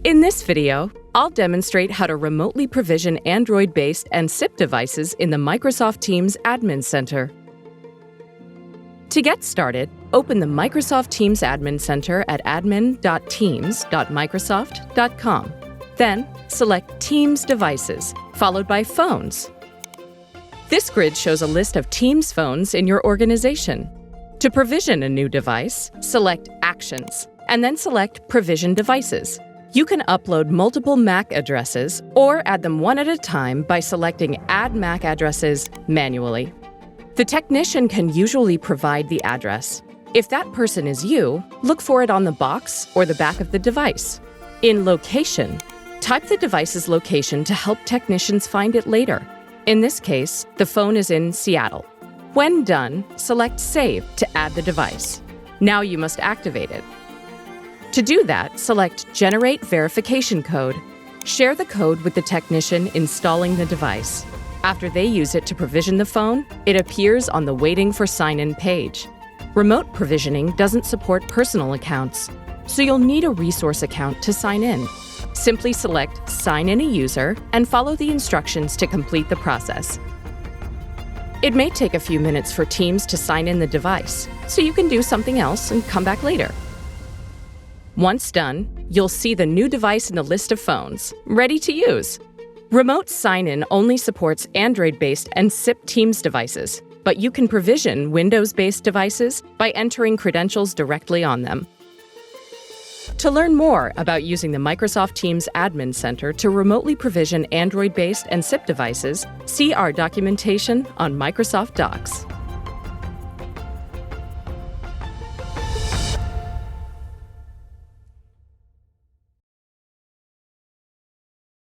In this video, I'll demonstrate how to remotely provision Android-based and SIP devices in the Microsoft Teams Admin Center. To get started, open the Microsoft Teams Admin Center at admin.teams.microsoft.com. Then, select Teams Devices, followed by Phones. This grid shows a list of Teams phones in your organization. To provision a new device, select Actions, and then select Provision Devices. You can upload multiple MAC addresses or add them one at a time by selecting Add MAC Addresses manually. The technician can usually provide the address. If that person is you, look for it on the box or the back of the device. In Location, type the device's location to help technicians find it later. In this case, the phone is in Seattle. When done, select Save to add the device. Now you must activate it. To do that, select Generate Verification Code. Share the code with the technician installing the device. After they use it to provision the phone, it appears on the Waiting for Sign-In page. Remote provisioning doesn't support personal accounts, so you'll need a resource account to sign in. Simply select Sign in a User and follow the instructions to complete the process. It may take a few minutes for Teams to sign in the device, so you can do something else and come back later. Once done, you'll see the new device in the list of phones, ready to use. Remote sign-in only supports Android-based and SIP Teams devices, but you can provision Windows-based devices by entering credentials directly on them. To learn more about using the Microsoft Teams Admin Center to remotely provision Android-based and SIP devices, see our documentation on Microsoft Docs.